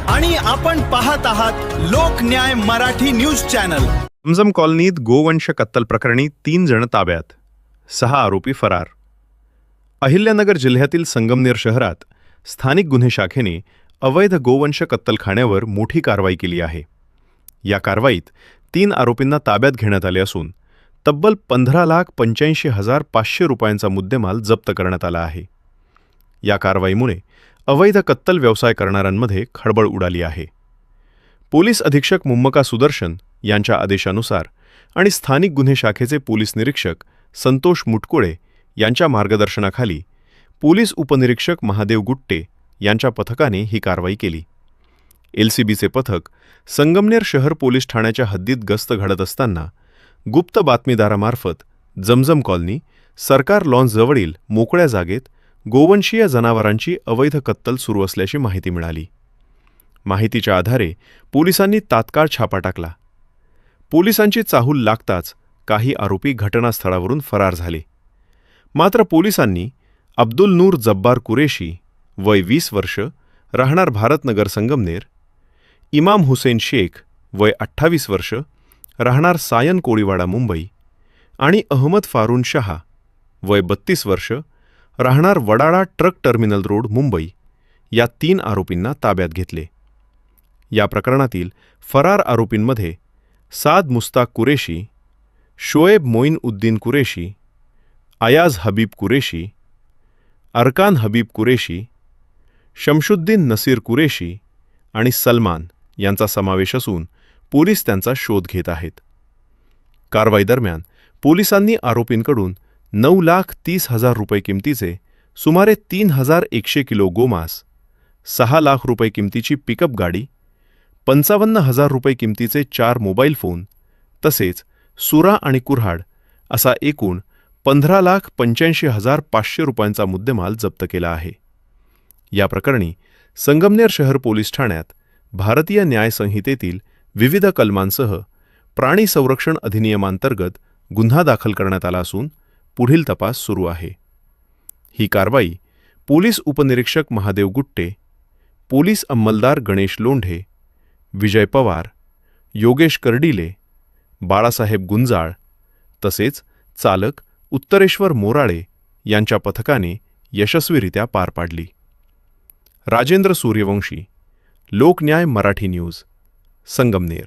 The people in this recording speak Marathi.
आणि आपण पाहत आहात लोकन्याय मराठी न्यूज चॅनल। जमजम कॉलनीत गोवंश कत्तल प्रकरणी 3 जण ताब्यात, 6 आरोपी फरार। अहिल्यानगर जिल्ह्यातील संगमनेर शहरात स्थानिक गुन्हे शाखेने अवैध गोवंश कत्तलखान्यावर मोठी कारवाई केली आहे। या कारवाईत 3 आरोपींना ताब्यात घेण्यात आले असून तब्बल 15,85,500 रुपयांचा मुद्देमाल जप्त करण्यात आला आहे। या कारवाईमुळे अवैध कत्तल व्यवसाय करणाऱ्यांमध्ये खळबळ उडाली आहे। पोलीस अधीक्षक मुम्मका सुदर्शन यांच्या आदेशानुसार आणि स्थानिक गुन्हे शाखेचे पोलीस निरीक्षक संतोष मुटकुळे यांच्या मार्गदर्शनाखाली पोलीस उपनिरीक्षक महादेव गुट्टे यांच्या पथकाने ही कारवाई केली। एलसीबीचे पथक संगमनेर शहर पोलीस ठाण्याच्या हद्दीत गस्त घडत असताना गुप्त बातमीदारामार्फत जमजम कॉलनी सरकार लॉन्सजवळील मोकळ्या जागेत गोवंशीय जनावरांची अवैध कत्तल सुरू असल्याची माहिती मिळाली। माहितीच्या आधारे पोलिसांनी तात्काळ छापा टाकला। पोलिसांची चाहूल लागताच काही आरोपी घटनास्थळावरून फरार झाले। मात्र पोलिसांनी अब्दुल नूर जब्बार कुरेशी वय 20 वर्ष राहणार भारतनगर संगमनेर, इमाम हुसेन शेख वय 28 वर्ष राहणार सायन कोळीवाडा मुंबई आणि अहमद फारून शहा वय 32 वर्ष राहणार Wadala truck terminal road Mumbai या 3 आरोपींना ताब्यात घेतले। या प्रकरणातील फरार आरोपींमध्ये साद मुस्ताक कुरेशी, शोएब मोईन उद्दीन कुरेशी, अयाज हबीब कुरेशी, अरकान हबीब कुरेशी, शमशुद्दीन नसीर कुरेशी आणि सलमान यांचा समावेश असून पोलीस त्यांचा शोध घेत आहेत। कारवाई दरम्यान पोलिसांनी आरोपींकडून 9,30,000 रुपये किमतीचे सुमारे 3,100 किलो गोमांस, 6 लाख रुपये किमतीची पिकअप गाडी, 55,000 रुपये किमतीचे 4 मोबाईल फोन तसेच सुरा आणि कुऱ्हाड असा एकूण 15,85,500 रुपयांचा मुद्देमाल जप्त केला आहे। या प्रकरणी संगमनेर शहर पोलीस ठाण्यात भारतीय न्याय संहितेतील विविध कलमांसह प्राणी संरक्षण अधिनियमांतर्गत गुन्हा दाखल करण्यात आला असून पुढील तपास सुरू आहे। ही कारवाई पोलीस उपनिरीक्षक महादेव गुट्टे, पोलीस अंमलदार गणेश लोंढे, विजय पवार, योगेश कर्डिले, बाळासाहेब गुंजाळ तसेच चालक उत्तरेश्वर मोराळे यांच्या पथकाने यशस्वीरित्या पार पाडली। राजेंद्र सूर्यवंशी, लोकन्याय मराठी न्यूज, संगमनेर।